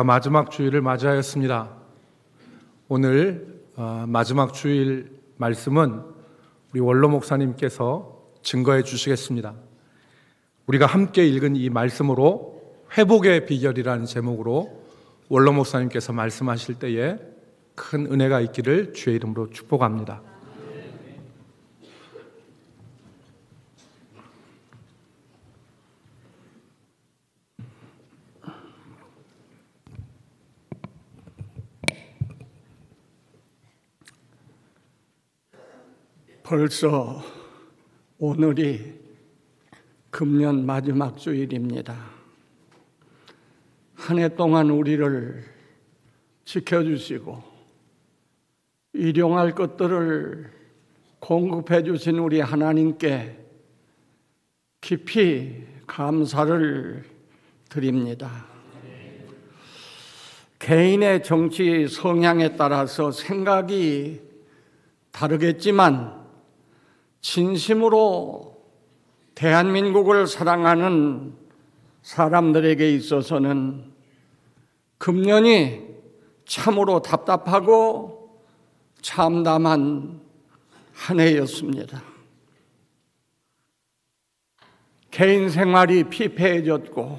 마지막 주일을 맞이하였습니다. 오늘 마지막 주일 말씀은 우리 원로 목사님께서 증거해 주시겠습니다. 우리가 함께 읽은 이 말씀으로 회복의 비결이라는 제목으로 원로 목사님께서 말씀하실 때에 큰 은혜가 있기를 주의 이름으로 축복합니다. 벌써 오늘이 금년 마지막 주일입니다. 한 해 동안 우리를 지켜주시고 일용할 것들을 공급해 주신 우리 하나님께 깊이 감사를 드립니다. 개인의 정치 성향에 따라서 생각이 다르겠지만 진심으로 대한민국을 사랑하는 사람들에게 있어서는 금년이 참으로 답답하고 참담한 한 해였습니다. 개인 생활이 피폐해졌고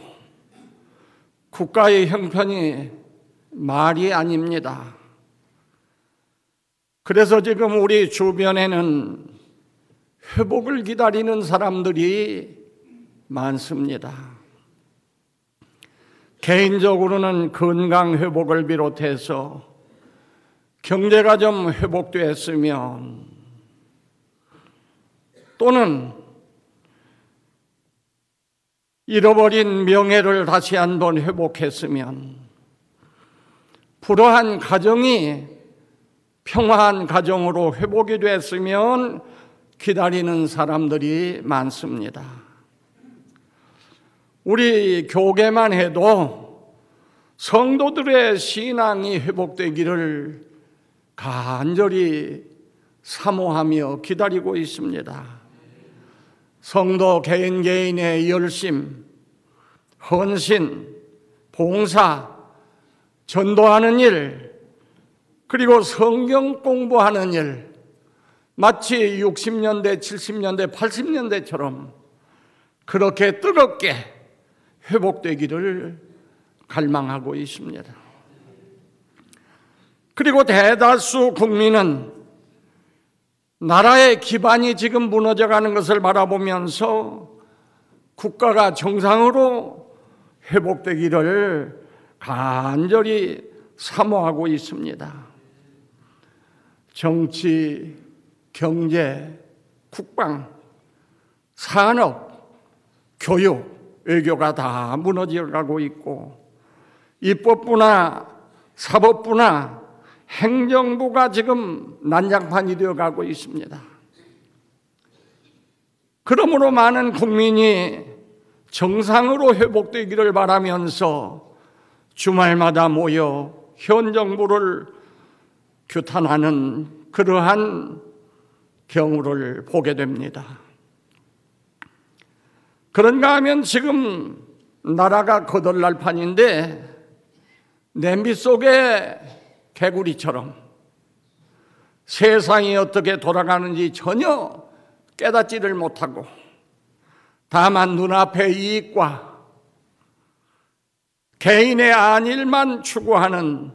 국가의 형편이 말이 아닙니다. 그래서 지금 우리 주변에는 회복을 기다리는 사람들이 많습니다. 개인적으로는 건강 회복을 비롯해서 경제가 좀 회복됐으면, 또는 잃어버린 명예를 다시 한번 회복했으면, 불화한 가정이 평화한 가정으로 회복이 됐으면 기다리는 사람들이 많습니다. 우리 교계만 해도 성도들의 신앙이 회복되기를 간절히 사모하며 기다리고 있습니다. 성도 개인의 열심, 헌신, 봉사, 전도하는 일, 그리고 성경 공부하는 일, 마치 60년대, 70년대, 80년대처럼 그렇게 뜨겁게 회복되기를 갈망하고 있습니다. 그리고 대다수 국민은 나라의 기반이 지금 무너져가는 것을 바라보면서 국가가 정상으로 회복되기를 간절히 사모하고 있습니다. 정치, 경제, 국방, 산업, 교육, 외교가 다 무너져가고 있고, 입법부나 사법부나 행정부가 지금 난장판이 되어가고 있습니다. 그러므로 많은 국민이 정상으로 회복되기를 바라면서 주말마다 모여 현 정부를 규탄하는 그러한 경우를 보게 됩니다. 그런가 하면 지금 나라가 거덜날 판인데 냄비 속의 개구리처럼 세상이 어떻게 돌아가는지 전혀 깨닫지를 못하고 다만 눈앞의 이익과 개인의 안일만 추구하는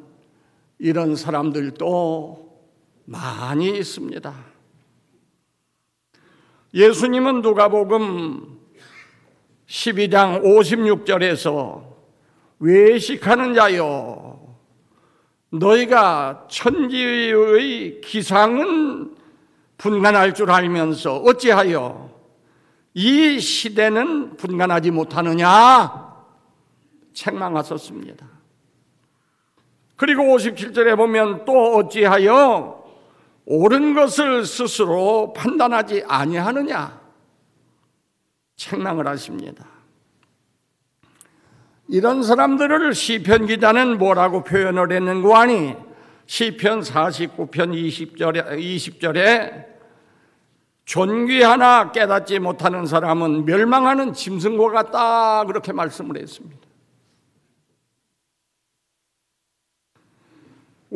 이런 사람들도 많이 있습니다. 예수님은 누가복음 12장 56절에서 외식하는 자여, 너희가 천지의 기상은 분간할 줄 알면서 어찌하여 이 시대는 분간하지 못하느냐 책망하셨습니다. 그리고 57절에 보면 또 어찌하여 옳은 것을 스스로 판단하지 아니하느냐 책망을 하십니다. 이런 사람들을 시편 기자는 뭐라고 표현을 했는고 하니, 시편 49편 20절에 존귀 하나 깨닫지 못하는 사람은 멸망하는 짐승과 같다, 그렇게 말씀을 했습니다.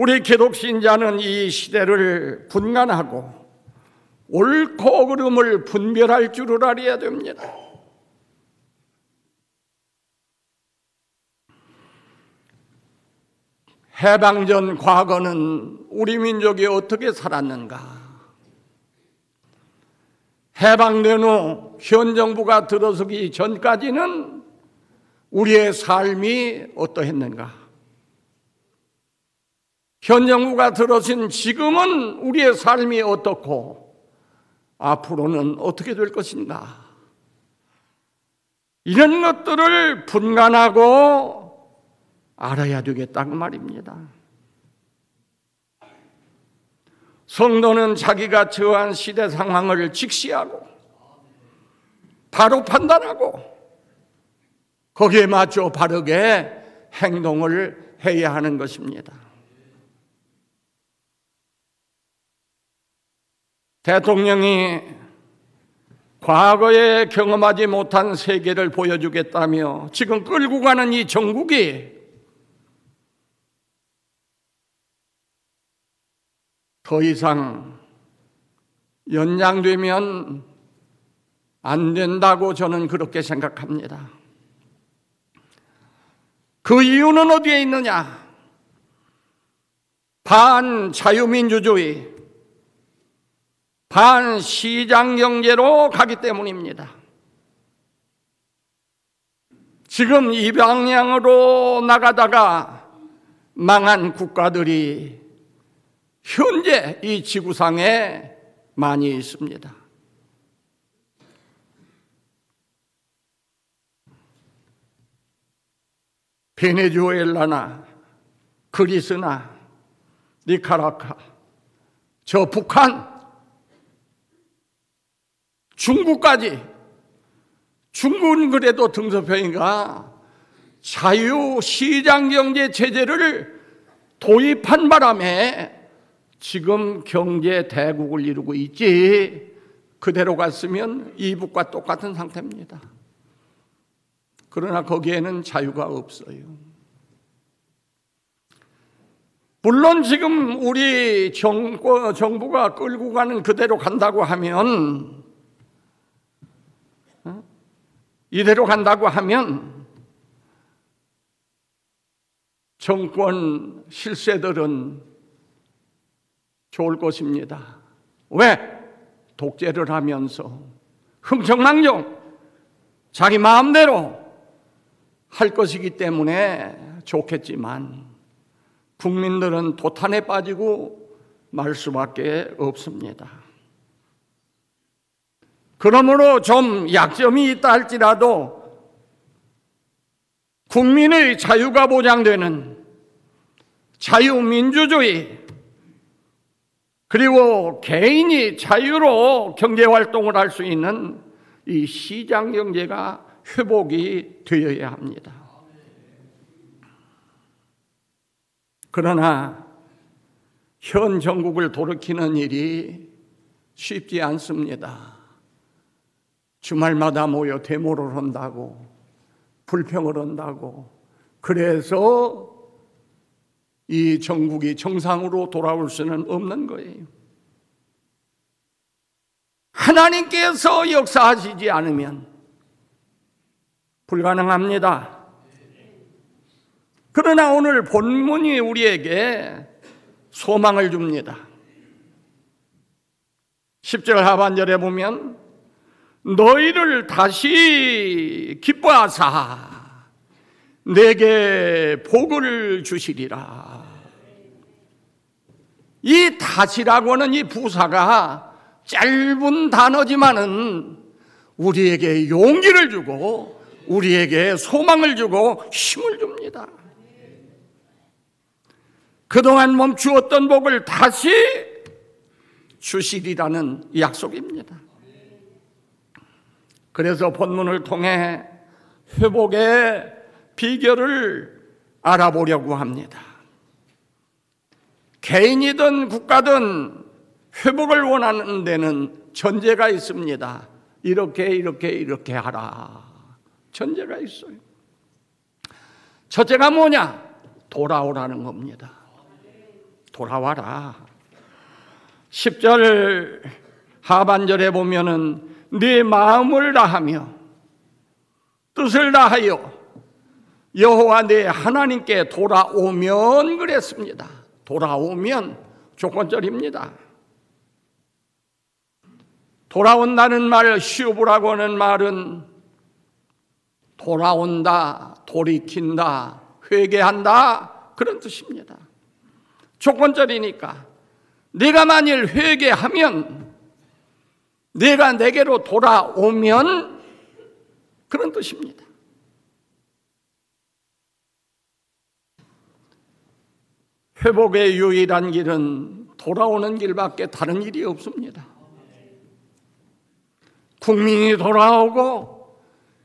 우리 기독신자는 이 시대를 분간하고 옳고 그름을 분별할 줄을 알아야 됩니다. 해방전 과거는 우리 민족이 어떻게 살았는가? 해방된 후 현 정부가 들어서기 전까지는 우리의 삶이 어떠했는가? 현 정부가 들어선 지금은 우리의 삶이 어떻고 앞으로는 어떻게 될 것인가? 이런 것들을 분간하고 알아야 되겠다고 말입니다. 성도는 자기가 처한 시대 상황을 직시하고 바로 판단하고 거기에 맞춰 바르게 행동을 해야 하는 것입니다. 대통령이 과거에 경험하지 못한 세계를 보여주겠다며 지금 끌고 가는 이 정국이 더 이상 연장되면 안 된다고 저는 그렇게 생각합니다. 그 이유는 어디에 있느냐? 반자유민주주의, 반시장경제로 가기 때문입니다. 지금 이 방향으로 나가다가 망한 국가들이 현재 이 지구상에 많이 있습니다. 베네수엘라나 그리스나 니카라과, 저 북한, 중국까지, 중국은 그래도 등소평이가 자유시장경제 체제를 도입한 바람에 지금 경제 대국을 이루고 있지, 그대로 갔으면 이북과 똑같은 상태입니다. 그러나 거기에는 자유가 없어요. 물론 지금 우리 정부가 끌고 가는 그대로 간다고 하면, 이대로 간다고 하면 정권 실세들은 좋을 것입니다. 왜? 독재를 하면서 흥청망청 자기 마음대로 할 것이기 때문에 좋겠지만 국민들은 도탄에 빠지고 말 수밖에 없습니다. 그러므로 좀 약점이 있다 할지라도 국민의 자유가 보장되는 자유민주주의, 그리고 개인이 자유로 경제활동을 할 수 있는 이 시장경제가 회복이 되어야 합니다. 그러나 현 정국을 돌이키는 일이 쉽지 않습니다. 주말마다 모여 데모를 한다고, 불평을 한다고, 그래서 이 정국이 정상으로 돌아올 수는 없는 거예요. 하나님께서 역사하시지 않으면 불가능합니다. 그러나 오늘 본문이 우리에게 소망을 줍니다. 10절 하반절에 보면 너희를 다시 기뻐하사 내게 복을 주시리라. 이 다시라고 하는 이 부사가 짧은 단어지만은 우리에게 용기를 주고 우리에게 소망을 주고 힘을 줍니다. 그동안 멈추었던 복을 다시 주시리라는 약속입니다. 그래서 본문을 통해 회복의 비결을 알아보려고 합니다. 개인이든 국가든 회복을 원하는 데는 전제가 있습니다. 이렇게 하라. 전제가 있어요. 첫째가 뭐냐? 돌아오라는 겁니다. 돌아와라. 10절 하반절에 보면은 네 마음을 다하며 뜻을 다하여 여호와 내 하나님께 돌아오면 그랬습니다. 돌아오면 조건절입니다. 돌아온다는 말, 슈브라고 하는 말은 돌아온다, 돌이킨다, 회개한다 그런 뜻입니다. 조건절이니까 네가 만일 회개하면, 네가 내게로 돌아오면 그런 뜻입니다. 회복의 유일한 길은 돌아오는 길밖에 다른 길이 없습니다. 국민이 돌아오고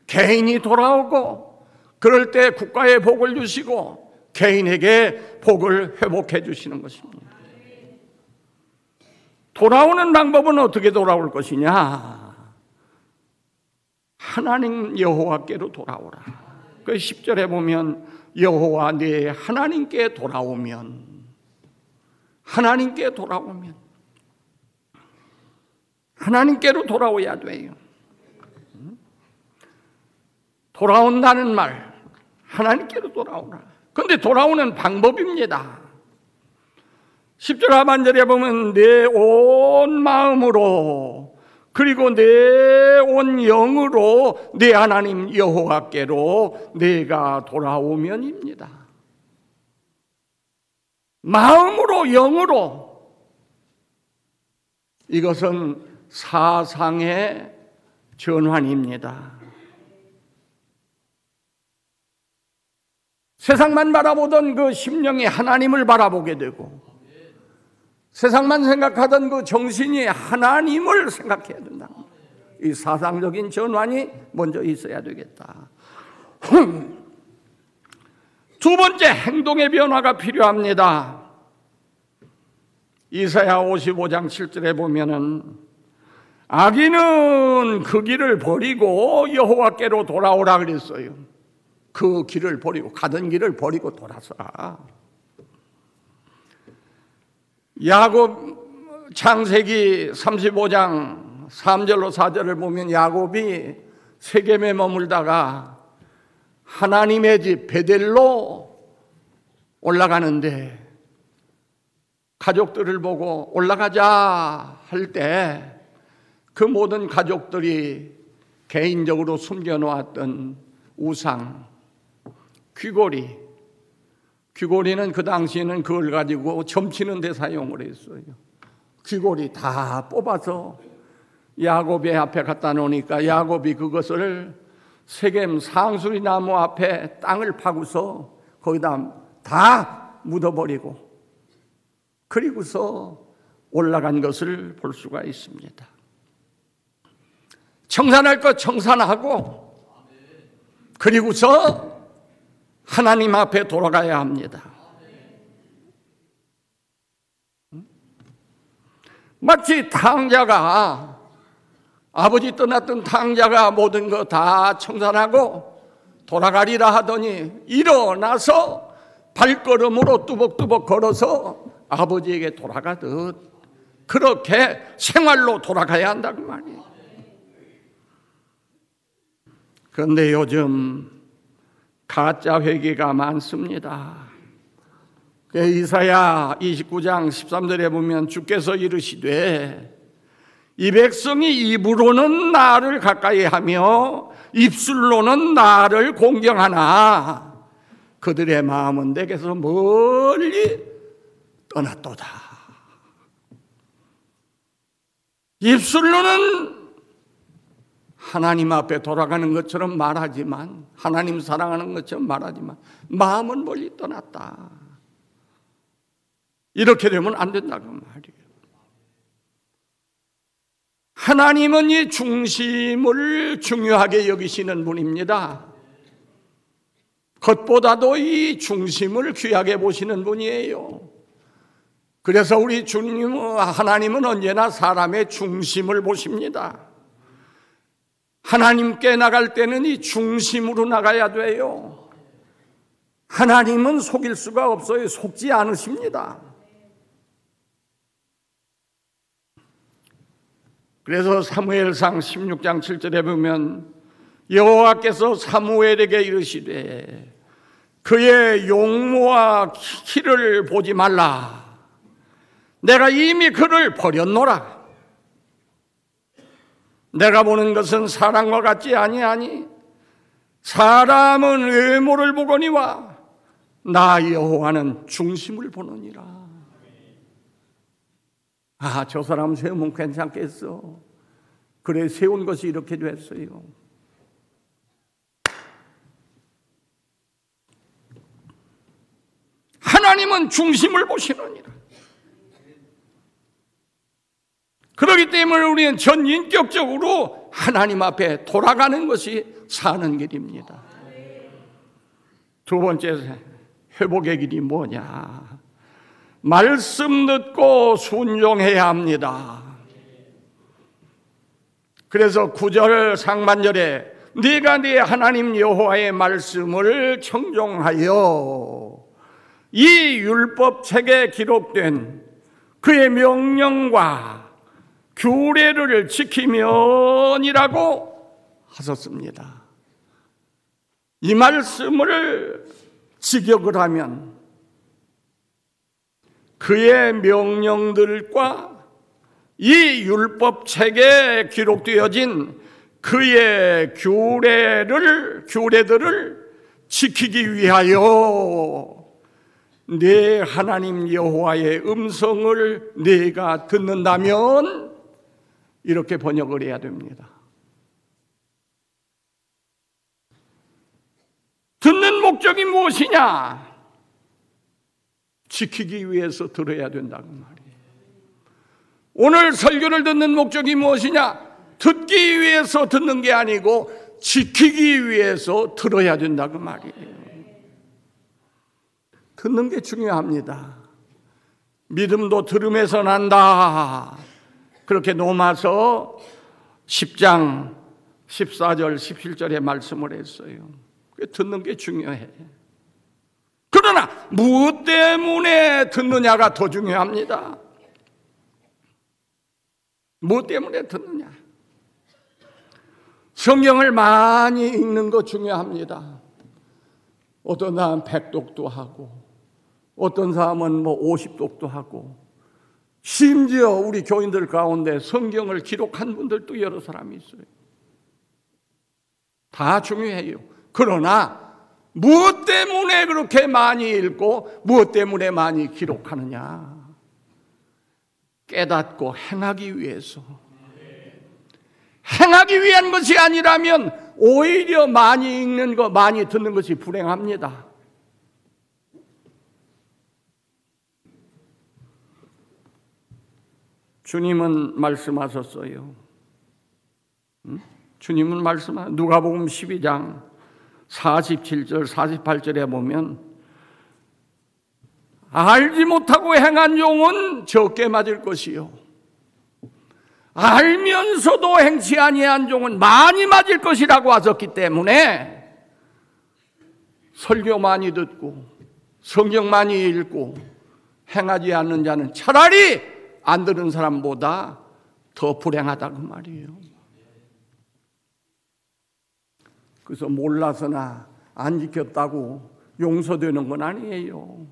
개인이 돌아오고 그럴 때 국가에 복을 주시고 개인에게 복을 회복해 주시는 것입니다. 돌아오는 방법은 어떻게 돌아올 것이냐? 하나님 여호와께로 돌아오라. 그 10절에 보면 여호와 네 하나님께 돌아오면, 하나님께 돌아오면, 하나님께로 돌아오야 돼요. 돌아온다는 말, 하나님께로 돌아오라. 그런데 돌아오는 방법입니다. 10절 하반절에 보면 내 온 마음으로 그리고 내 온 영으로 내 하나님 여호와께로 내가 돌아오면입니다. 마음으로, 영으로. 이것은 사상의 전환입니다. 세상만 바라보던 그 심령이 하나님을 바라보게 되고, 세상만 생각하던 그 정신이 하나님을 생각해야 된다. 이 사상적인 전환이 먼저 있어야 되겠다. 두 번째, 행동의 변화가 필요합니다. 이사야 55장 7절에 보면은 악인은 그 길을 버리고 여호와께로 돌아오라 그랬어요. 그 길을 버리고, 가던 길을 버리고 돌아서라. 야곱 창세기 35장 3절로 4절을 보면 야곱이 세겜에 머물다가 하나님의 집 베델로 올라가는데 가족들을 보고 올라가자 할 때 그 모든 가족들이 개인적으로 숨겨놓았던 우상, 귀고리는 그 당시에는 그걸 가지고 점치는 데 사용을 했어요. 귀고리 다 뽑아서 야곱의 앞에 갖다 놓으니까 야곱이 그것을 세겜 상수리 나무 앞에 땅을 파고서 거기다 다 묻어버리고 그리고서 올라간 것을 볼 수가 있습니다. 청산할 것 청산하고 그리고서 하나님 앞에 돌아가야 합니다. 마치 탕자가, 아버지 떠났던 탕자가 모든 거 다 청산하고 돌아가리라 하더니 일어나서 발걸음으로 뚜벅뚜벅 걸어서 아버지에게 돌아가듯 그렇게 생활로 돌아가야 한다고 말이에요. 그런데 요즘 가짜 회개가 많습니다. 이사야 29장 13절에 보면 주께서 이르시되 이 백성이 입으로는 나를 가까이 하며 입술로는 나를 공경하나 그들의 마음은 내게서 멀리 떠났도다. 입술로는 하나님 앞에 돌아가는 것처럼 말하지만, 하나님 사랑하는 것처럼 말하지만 마음은 멀리 떠났다. 이렇게 되면 안 된다고 말이에요. 하나님은 이 중심을 중요하게 여기시는 분입니다. 겉보다도 이 중심을 귀하게 보시는 분이에요. 그래서 우리 주님, 하나님은 언제나 사람의 중심을 보십니다. 하나님께 나갈 때는 이 중심으로 나가야 돼요. 하나님은 속일 수가 없어요. 속지 않으십니다. 그래서 사무엘상 16장 7절에 보면 여호와께서 사무엘에게 이르시되 그의 용모와 키를 보지 말라. 내가 이미 그를 버렸노라. 내가 보는 것은 사람과 같지 아니하니 사람은 외모를 보거니와 나 여호와는 중심을 보느니라. 아, 저 사람 세우면 괜찮겠어. 그래, 세운 것이 이렇게 됐어요. 하나님은 중심을 보시느니라. 그렇기 때문에 우리는 전인격적으로 하나님 앞에 돌아가는 것이 사는 길입니다. 두 번째 회복의 길이 뭐냐? 말씀 듣고 순종해야 합니다. 그래서 9절 상반절에 네가 네 하나님 여호와의 말씀을 청종하여 이 율법책에 기록된 그의 명령과 규례를 지키면이라고 하셨습니다. 이 말씀을 직역을 하면 그의 명령들과 이 율법책에 기록되어진 그의 규례들을 지키기 위하여 네 하나님 여호와의 음성을 네가 듣는다면 이렇게 번역을 해야 됩니다. 듣는 목적이 무엇이냐? 지키기 위해서 들어야 된다는 말이에요. 오늘 설교를 듣는 목적이 무엇이냐? 듣기 위해서 듣는 게 아니고 지키기 위해서 들어야 된다는 말이에요. 듣는 게 중요합니다. 믿음도 들음에서 난다. 그렇게 로마서 10장 14절 17절에 말씀을 했어요. 듣는 게 중요해. 그러나 무엇 때문에 듣느냐가 더 중요합니다. 무엇 때문에 듣느냐? 성경을 많이 읽는 거 중요합니다. 어떤 사람은 100독도 하고 어떤 사람은 50독도 하고 심지어 우리 교인들 가운데 성경을 기록한 분들도 여러 사람이 있어요. 다 중요해요. 그러나 무엇 때문에 그렇게 많이 읽고 무엇 때문에 많이 기록하느냐? 깨닫고 행하기 위해서. 행하기 위한 것이 아니라면 오히려 많이 읽는 것, 많이 듣는 것이 불행합니다. 주님은 말씀하셨어요. 주님은 말씀하셨어요. 누가복음 12장 47절 48절에 보면 알지 못하고 행한 종은 적게 맞을 것이요 알면서도 행치 아니한 종은 많이 맞을 것이라고 하셨기 때문에 설교 많이 듣고 성경 많이 읽고 행하지 않는 자는 차라리 안 들은 사람보다 더 불행하다 그 말이에요. 그래서 몰라서나 안 지켰다고 용서되는 건 아니에요.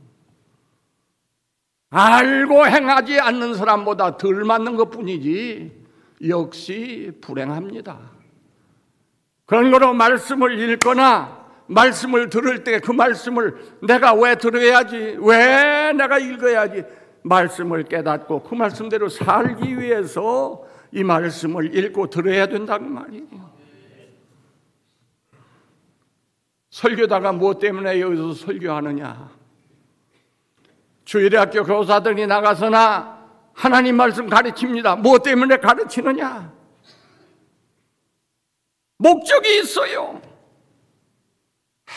알고 행하지 않는 사람보다 덜 맞는 것뿐이지 역시 불행합니다. 그런 거로 말씀을 읽거나 말씀을 들을 때 그 말씀을 내가 왜 들어야지, 왜 내가 읽어야지, 말씀을 깨닫고 그 말씀대로 살기 위해서 이 말씀을 읽고 들어야 된다는 말이에요. 설교다가 무엇 때문에 여기서 설교하느냐? 주일의 학교 교사들이 나가서나 하나님 말씀 가르칩니다. 무엇 때문에 가르치느냐? 목적이 있어요.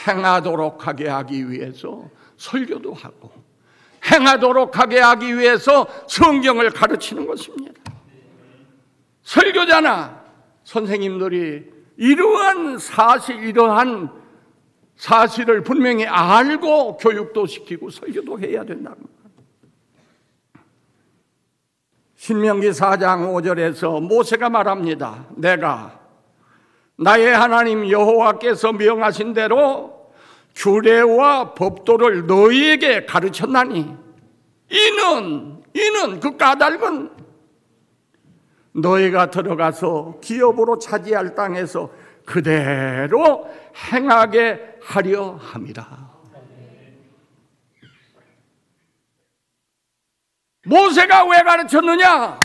행하도록 하게 하기 위해서 설교도 하고 행하도록 하게 하기 위해서 성경을 가르치는 것입니다. 설교자나 선생님들이 이러한 사실을 분명히 알고 교육도 시키고 설교도 해야 된다는 거예요. 신명기 4장 5절에서 모세가 말합니다. 내가 나의 하나님 여호와께서 명하신 대로 규례와 법도를 너희에게 가르쳤나니 이는 그 까닭은 너희가 들어가서 기업으로 차지할 땅에서 그대로 행하게 하려 함이라. 모세가 왜 가르쳤느냐?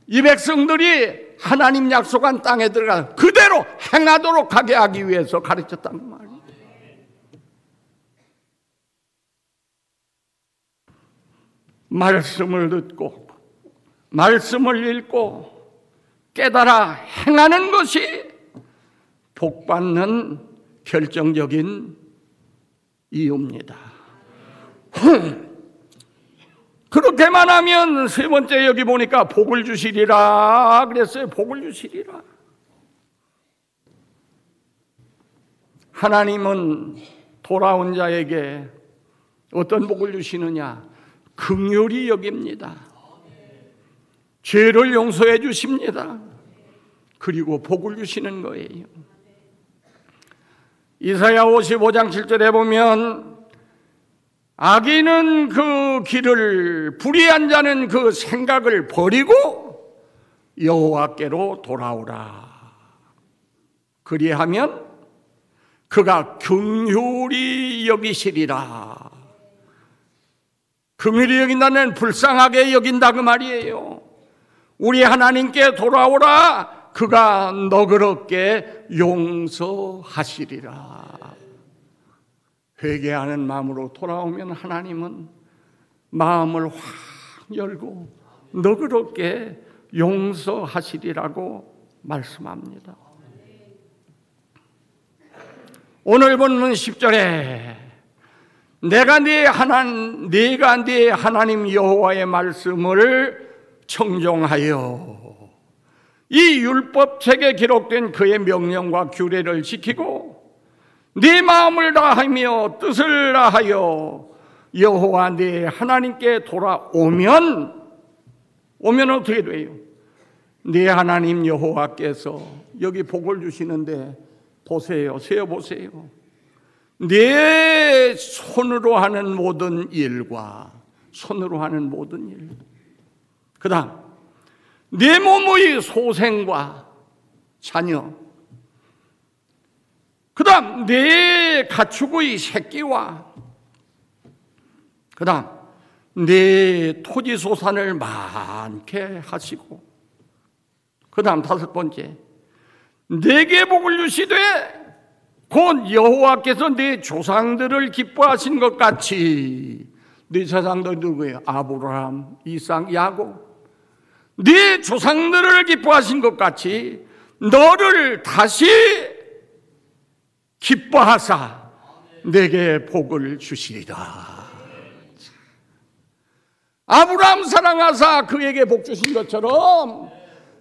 이 백성들이 하나님 약속한 땅에 들어가 그대로 행하도록 하게 하기 위해서 가르쳤단 말이에요. 말씀을 듣고 말씀을 읽고 깨달아 행하는 것이 복받는 결정적인 이유입니다. 그렇게만 하면 세 번째 여기 보니까 복을 주시리라 그랬어요. 복을 주시리라. 하나님은 돌아온 자에게 어떤 복을 주시느냐? 긍휼히 여깁니다. 죄를 용서해 주십니다. 그리고 복을 주시는 거예요. 이사야 55장 7절에 보면 악인은 그 길을 불의한 자는 그 생각을 버리고 여호와께로 돌아오라. 그리하면 그가 긍휼히 여기시리라. 긍휼히 여긴다는 불쌍하게 여긴다 그 말이에요. 우리 하나님께 돌아오라. 그가 너그럽게 용서하시리라. 회개하는 마음으로 돌아오면 하나님은 마음을 확 열고 너그럽게 용서하시리라고 말씀합니다. 오늘 본문 10절에 내가 네 하나님 여호와의 말씀을 청종하여 이 율법책에 기록된 그의 명령과 규례를 지키고 네 마음을 다하며 뜻을 다하여 여호와 네 하나님께 돌아오면 어떻게 돼요? 네 하나님 여호와께서 여기 복을 주시는데 보세요. 세어보세요. 네 손으로 하는 모든 일과 손으로 하는 모든 일, 그 다음 네 몸의 소생과 자녀, 그 다음 네 가축의 새끼와 그 다음 네 토지 소산을 많게 하시고 그 다음 다섯 번째 네게 복을 주시되 곧 여호와께서 네 조상들을 기뻐하신 것 같이 네 조상들 누구예요? 아브라함, 이삭, 야곱. 네 조상들을 기뻐하신 것 같이 너를 다시 기뻐하사 내게 복을 주시리라. 아브라함 사랑하사 그에게 복 주신 것처럼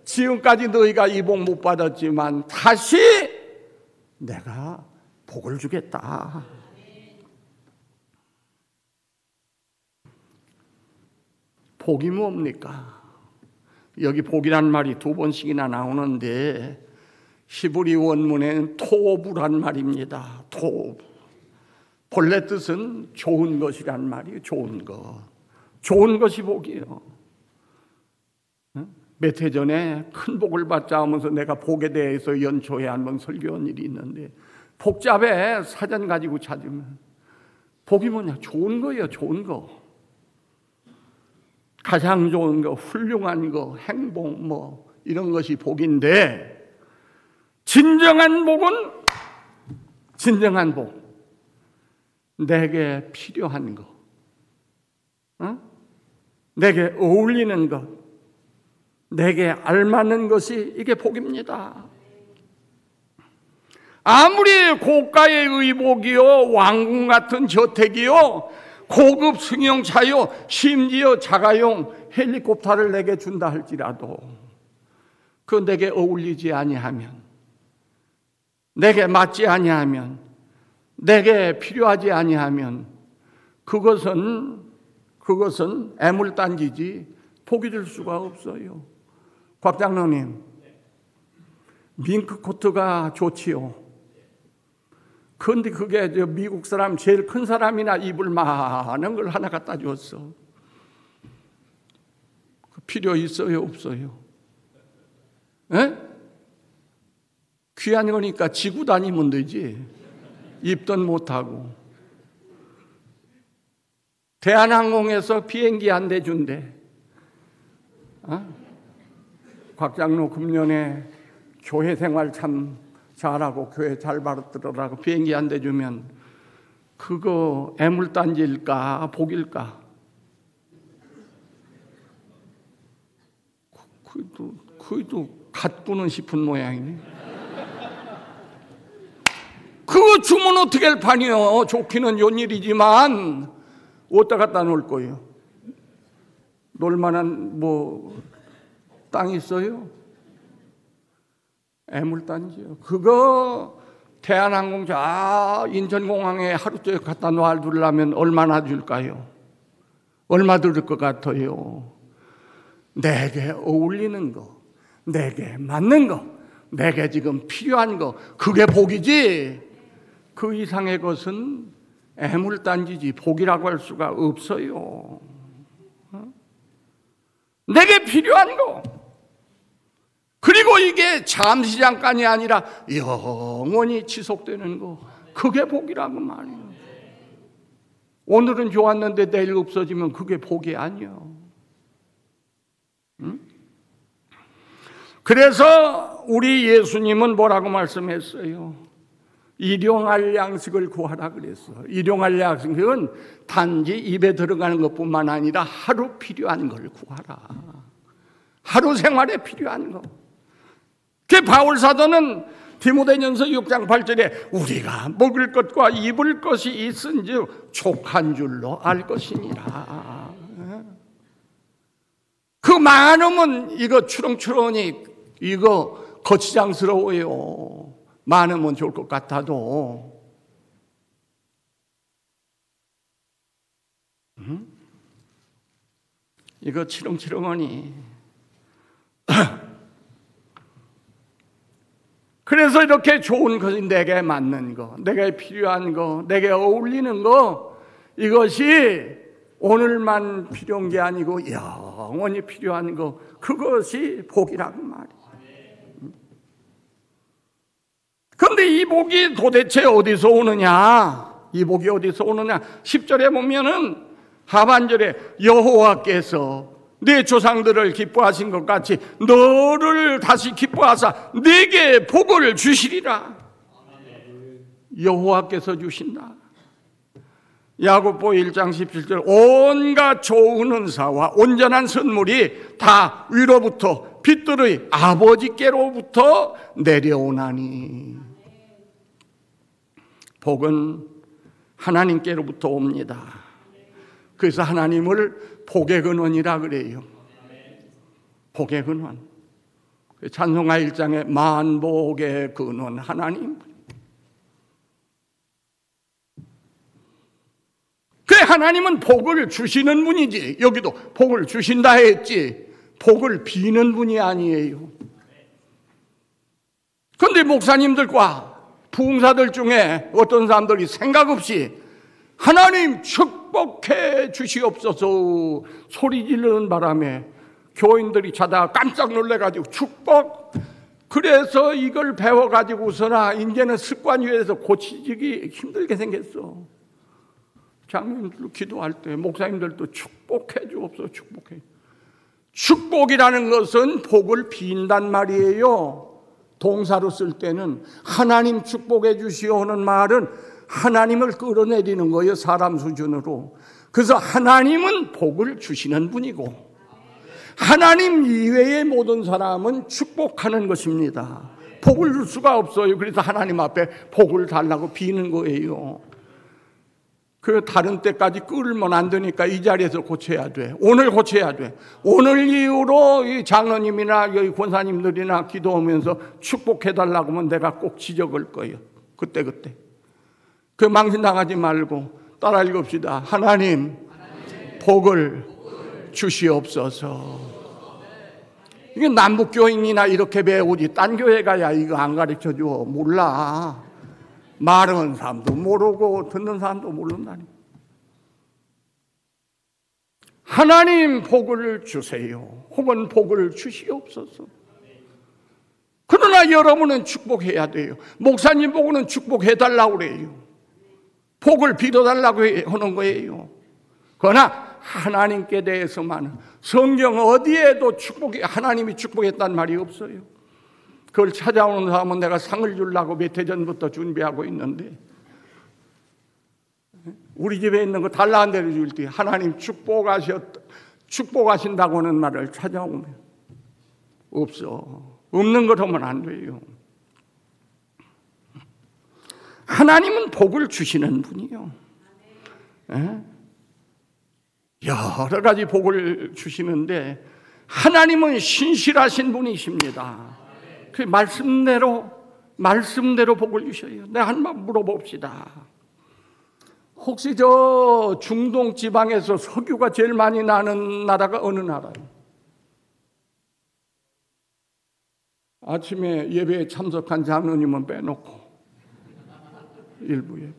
지금까지 너희가 이 복 못 받았지만 다시 내가 복을 주겠다. 복이 뭡니까? 여기 복이란 말이 두 번씩이나 나오는데 히브리 원문에는 토부란 말입니다. 토부. 본래 뜻은 좋은 것이란 말이에요. 좋은 것. 좋은 것이 복이에요. 몇 해 전에 큰 복을 받자 하면서 내가 복에 대해서 연초에 한번 설교한 일이 있는데 복잡해. 사전 가지고 찾으면 복이 뭐냐? 좋은 거예요. 좋은 거. 가장 좋은 거, 훌륭한 거, 행복 뭐 이런 것이 복인데 진정한 복은 진정한 복. 내게 필요한 거. 내게 어울리는 것. 내게 알맞는 것이 이게 복입니다. 아무리 고가의 의복이요, 왕궁 같은 저택이요, 고급 승용차요, 심지어 자가용 헬리콥터를 내게 준다 할지라도 그 내게 어울리지 아니하면, 내게 맞지 아니하면, 내게 필요하지 아니하면 그것은 애물단지지 복이 될 수가 없어요. 곽 장로님, 밍크 코트가 좋지요. 그런데 그게 미국 사람 제일 큰 사람이나 입을 많은 걸 하나 갖다 줬어. 필요 있어요, 없어요? 에? 귀한 거니까 지고 다니면 되지. 입던 못하고. 대한항공에서 비행기 한 대 준대. 곽 장로 금년에 교회 생활 참 잘하고 교회 잘 받들으라고 비행기 한 대 주면 그거 애물단지일까 복일까? 그래도 갖고는 싶은 모양이네. 그거 주면 어떻게 할 판이요? 좋기는 요일이지만 어디다 갖다 놓을 거예요? 놀만한 땅 있어요? 애물단지요. 그거 대한항공 인천공항에 하루째 갖다 놔두려면 얼마나 줄까요? 얼마 들을 것 같아요? 내게 어울리는 거, 내게 맞는 거, 내게 지금 필요한 거, 그게 복이지. 그 이상의 것은 애물단지지 복이라고 할 수가 없어요. 내게 필요한 거, 그리고 이게 잠시 잠깐이 아니라 영원히 지속되는 거, 그게 복이라고 말이에요. 오늘은 좋았는데 내일 없어지면 그게 복이 아니에요. 그래서 우리 예수님은 뭐라고 말씀했어요? 일용할 양식을 구하라 그랬어. 일용할 양식은 단지 입에 들어가는 것뿐만 아니라 하루 필요한 걸 구하라. 하루 생활에 필요한 거. 그 바울 사도는 디모데전서 6장 8절에 우리가 먹을 것과 입을 것이 있은즉 족한 줄로 알 것이니라. 그 많으면 이거 추렁추렁이 이거 거치장스러워요. 많으면 좋을 것 같아도 이거 치렁치렁하니. 그래서 이렇게 좋은 것이 내게 맞는 거, 내게 필요한 거, 내게 어울리는 거, 이것이 오늘만 필요한 게 아니고 영원히 필요한 거, 그것이 복이라고 말이에요. 그런데 이 복이 도대체 어디서 오느냐? 이 복이 어디서 오느냐? 10절에 보면은 하반절에 여호와께서 네 조상들을 기뻐하신 것 같이 너를 다시 기뻐하사 네게 복을 주시리라. 여호와께서 주신다. 야고보 1장 17절 온갖 좋은 은사와 온전한 선물이 다 위로부터 빛들의 아버지께로부터 내려오나니. 복은 하나님께로부터 옵니다. 그래서 하나님을 복의 근원이라 그래요. 복의 근원. 찬송가 1장에 만복의 근원 하나님. 그 하나님은 복을 주시는 분이지. 여기도 복을 주신다 했지 복을 비는 분이 아니에요. 그런데 목사님들과 부흥사들 중에 어떤 사람들이 생각 없이 하나님 축복해 주시옵소서 소리 지르는 바람에 교인들이 자다가 깜짝 놀래가지고 축복, 그래서 이걸 배워가지고서나 이제는 습관 위에서 고치기 힘들게 생겼어. 장로님들도 기도할 때 목사님들도 축복해 주옵소서. 축복해. 축복이라는 것은 복을 빈단 말이에요. 동사로 쓸 때는 하나님 축복해 주시오는 말은 하나님을 끌어내리는 거예요. 사람 수준으로. 그래서 하나님은 복을 주시는 분이고 하나님 이외의 모든 사람은 축복하는 것입니다. 복을 줄 수가 없어요. 그래서 하나님 앞에 복을 달라고 비는 거예요. 그 다른 때까지 끌면 안 되니까 이 자리에서 고쳐야 돼. 오늘 고쳐야 돼. 오늘 이후로 이 장로님이나 여기 권사님들이나 기도하면서 축복해달라고 하면 내가 꼭 지적할 거예요. 그때. 그 망신 당하지 말고 따라 읽읍시다. 하나님 복을 주시옵소서. 이게 남북교인이나 이렇게 배우지 딴 교회 가야 이거 안 가르쳐 줘. 몰라. 말하는 사람도 모르고 듣는 사람도 모른다니. 하나님 복을 주세요. 혹은 복을 주시옵소서. 그러나 여러분은 축복해야 돼요. 목사님 보고는 축복해달라고 그래요. 복을 빌어달라고 하는 거예요. 그러나 하나님께 대해서만 성경 어디에도 하나님이 축복했다는 말이 없어요. 그걸 찾아오는 사람은 내가 상을 주려고 몇 해 전부터 준비하고 있는데, 우리 집에 있는 거 달라 한 대로 줄 때 하나님 축복하신다고 하는 말을 찾아오면 없어. 없는 걸 하면 안 돼요. 하나님은 복을 주시는 분이요. 여러 가지 복을 주시는데 하나님은 신실하신 분이십니다. 그 말씀대로 복을 주셔요. 내가 한번 물어봅시다. 혹시 저 중동 지방에서 석유가 제일 많이 나는 나라가 어느 나라예요? 아침에 예배에 참석한 장로님은 빼놓고 일부 예배.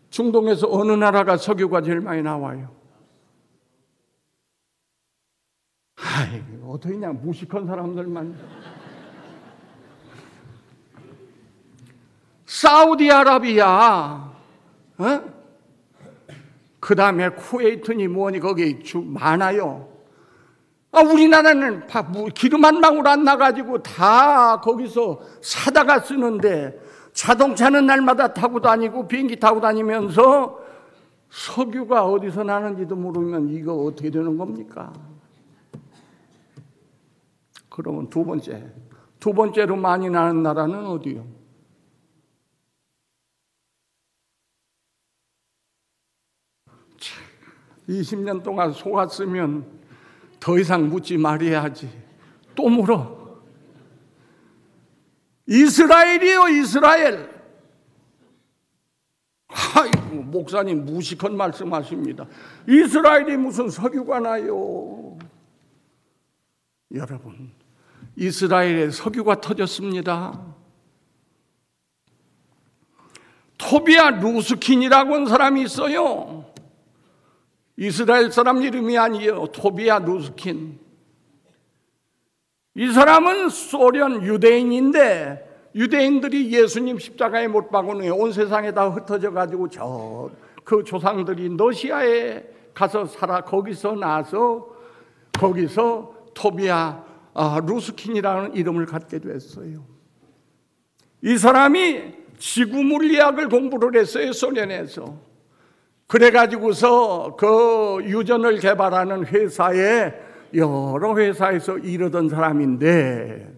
중동에서 어느 나라가 석유가 제일 많이 나와요? 어떻게 그냥 무식한 사람들만. 사우디아라비아, 그 다음에 쿠웨이트니 뭐니 거기 많아요. 우리나라는 기름 한 방울 안 나가지고 다 거기서 사다가 쓰는데, 자동차는 날마다 타고 다니고 비행기 타고 다니면서 석유가 어디서 나는지도 모르면 이거 어떻게 되는 겁니까? 그러면 두 번째로 많이 나는 나라는 어디요? 참, 20년 동안 속았으면 더 이상 묻지 말아야지. 또 물어. 이스라엘이요, 이스라엘. 아이고, 목사님 무식한 말씀하십니다. 이스라엘이 무슨 석유가 나요? 여러분, 이스라엘에 석유가 터졌습니다. 토비아 루스킨이라고 하는 사람이 있어요. 이스라엘 사람 이름이 아니에요. 토비아 루스킨. 이 사람은 소련 유대인인데, 유대인들이 예수님 십자가에 못 박은 후에 온 세상에 다 흩어져 가지고 그 조상들이 러시아에 가서 거기서 나서 거기서 토비아 루스킨이라는 이름을 갖게 됐어요. 이 사람이 지구 물리학을 공부를 했어요, 소련에서. 그래가지고서 그 유전을 개발하는 회사에 여러 회사에서 일하던 사람인데,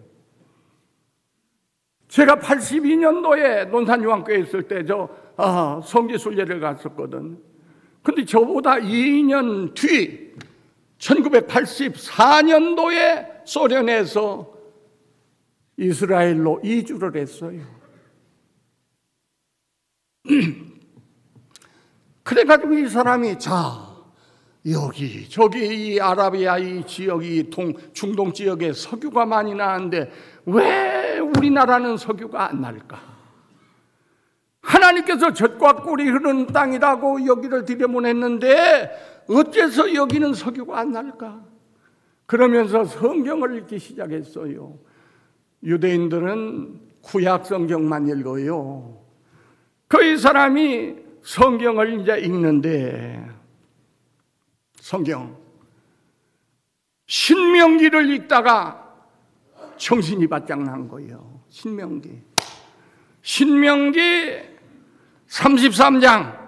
제가 82년도에 논산유황교회 있을 때 성지순례를 갔었거든. 근데 저보다 2년 뒤 1984년도에 소련에서 이스라엘로 이주를 했어요. 그래가지고 이 사람이 여기 저기 이 아라비아 이 지역이 중동 지역에 석유가 많이 나는데 왜 우리나라는 석유가 안 날까? 하나님께서 젖과 꿀이 흐르는 땅이라고 여기를 들여보냈는데 어째서 여기는 석유가 안 날까? 그러면서 성경을 읽기 시작했어요. 유대인들은 구약 성경만 읽어요. 이 사람이 성경을 이제 읽는데, 신명기를 읽다가 정신이 바짝 난 거예요. 신명기 33장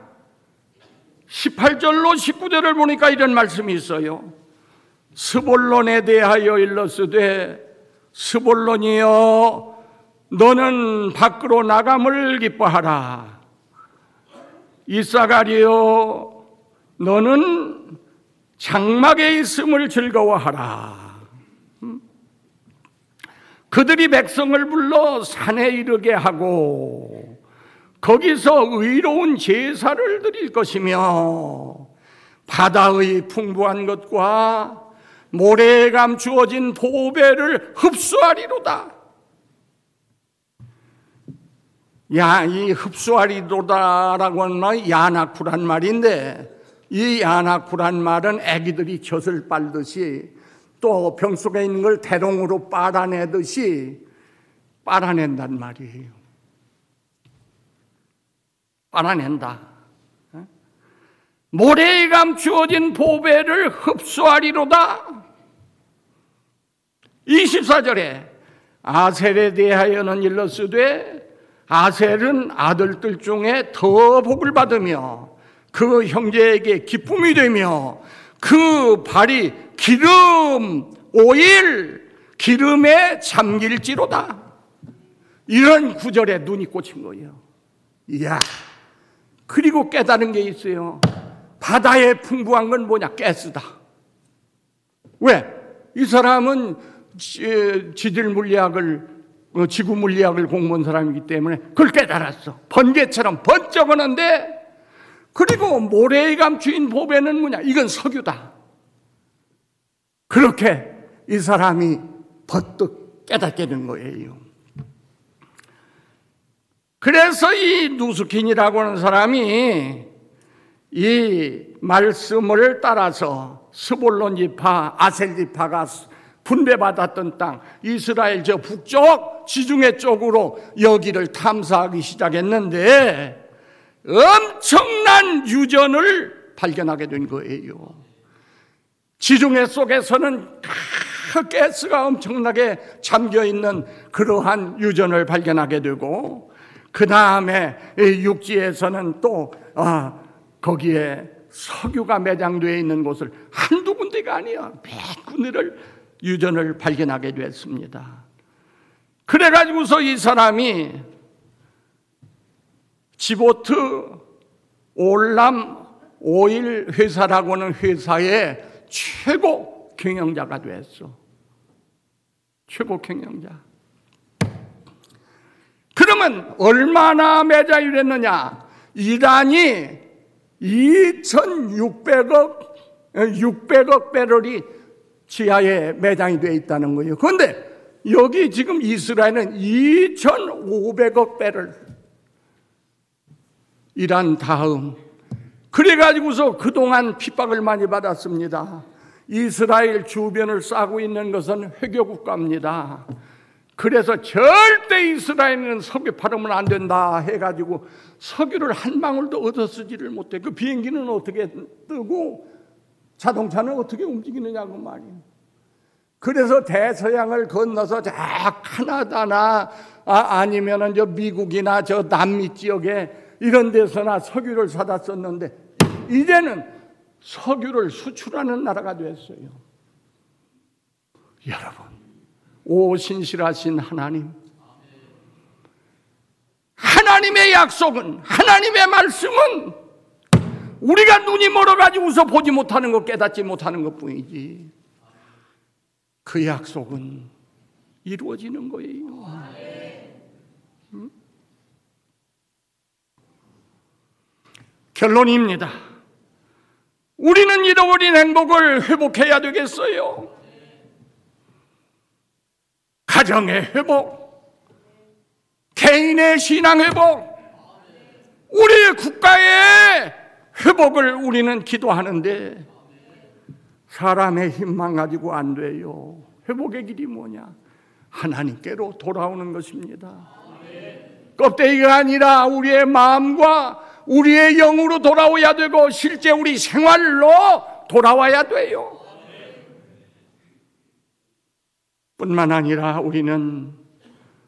18절로 19절을 보니까 이런 말씀이 있어요. 스볼론에 대하여 일렀으되 스볼론이여 너는 밖으로 나감을 기뻐하라. 이사가리여 너는 장막에 있음을 즐거워하라. 그들이 백성을 불러 산에 이르게 하고 거기서 의로운 제사를 드릴 것이며 바다의 풍부한 것과 모래에 감추어진 보배를 흡수하리로다. 이 흡수하리로다라고 하는 말이 야나쿠란 말인데, 이 야나쿠란 말은 애기들이 젖을 빨듯이 또 병 속에 있는 걸 대롱으로 빨아내듯이 빨아낸단 말이에요. 빨아낸다. 모래에 감추어진 보배를 흡수하리로다. 24절에 아셀에 대하여는 일러스되 아셀은 아들들 중에 더 복을 받으며 그 형제에게 기쁨이 되며 그 발이 기름, 오일, 기름에 잠길지로다. 이런 구절에 눈이 꽂힌 거예요. 이야, 그리고 깨달은 게 있어요. 바다에 풍부한 건 뭐냐? 가스다. 왜? 이 사람은 지질 물리학을, 지구 물리학을 공부한 사람이기 때문에 그걸 깨달았어. 번개처럼 번쩍하는데, 그리고 모래에 감추인 보배는 뭐냐? 이건 석유다. 그렇게 이 사람이 버뜩 깨닫게 된 거예요. 그래서 이 누스킨이라고 하는 사람이 이 말씀을 따라서 스볼론 지파, 아셀 지파가 분배받았던 땅, 이스라엘 저 북쪽 지중해 쪽으로 여기를 탐사하기 시작했는데 엄청난 유전을 발견하게 된 거예요. 지중해 속에서는 가스가 엄청나게 잠겨있는 그러한 유전을 발견하게 되고, 그 다음에 육지에서는 또 거기에 석유가 매장되어 있는 곳을 한두 군데가 아니야, 몇 군데를 유전을 발견하게 됐습니다. 그래가지고서 이 사람이 지보트 올람 오일 회사라고 하는 회사의 최고 경영자가 됐어. 최고 경영자. 그러면 얼마나 매장이 됐느냐? 이란이 600억 배럴이 지하에 매장이 되어 있다는 거예요. 그런데 여기 지금 이스라엘은 2,500억 배럴. 이란 다음. 그래가지고서 그동안 핍박을 많이 받았습니다. 이스라엘 주변을 싸고 있는 것은 회교국가입니다. 그래서 절대 이스라엘은 석유 팔으면 안 된다 해가지고 석유를 한 방울도 얻어 쓰지를 못해. 그 비행기는 어떻게 뜨고 자동차는 어떻게 움직이느냐고 말이에요. 그래서 대서양을 건너서 저 카나다나 아니면은 저 미국이나 저 남미 지역에 이런 데서나 석유를 사다 썼는데 이제는 석유를 수출하는 나라가 됐어요. 여러분, 오 신실하신 하나님, 하나님의 약속은, 하나님의 말씀은 우리가 눈이 멀어가지고서 보지 못하는 것, 깨닫지 못하는 것뿐이지 그 약속은 이루어지는 거예요. 결론입니다. 우리는 잃어버린 행복을 회복해야 되겠어요. 가정의 회복, 개인의 신앙 회복, 우리의 국가의 회복을 우리는 기도하는데 사람의 힘만 가지고 안 돼요. 회복의 길이 뭐냐? 하나님께로 돌아오는 것입니다. 껍데기가 아니라 우리의 마음과 우리의 영으로 돌아와야 되고 실제 우리 생활로 돌아와야 돼요. 뿐만 아니라 우리는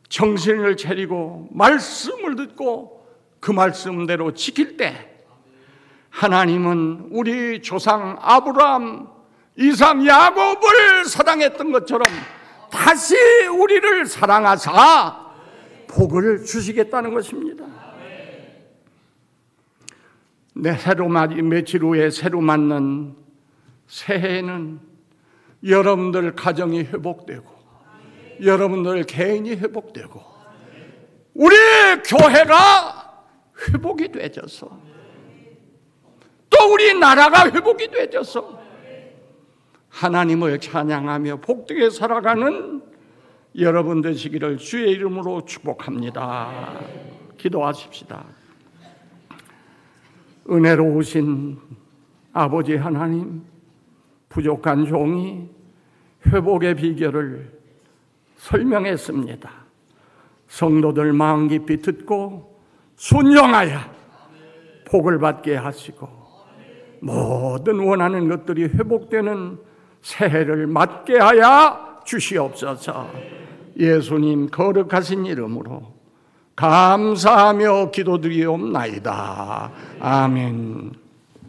정신을 차리고 말씀을 듣고 그 말씀대로 지킬 때 하나님은 우리 조상 아브라함, 이삭, 야곱을 사랑했던 것처럼 다시 우리를 사랑하사 복을 주시겠다는 것입니다. 며칠 후에 새로 맞는 새해에는 여러분들 가정이 회복되고 여러분들 개인이 회복되고 우리 교회가 회복이 되어서 또 우리 나라가 회복이 되어서 하나님을 찬양하며 복되게 살아가는 여러분 되시기를 주의 이름으로 축복합니다. 기도하십시다. 은혜로우신 아버지 하나님, 부족한 종이 회복의 비결을 설명했습니다. 성도들 마음 깊이 듣고 순종하여 복을 받게 하시고 모든 원하는 것들이 회복되는 새해를 맞게 하여 주시옵소서. 예수님 거룩하신 이름으로 감사하며 기도드리옵나이다. 아멘.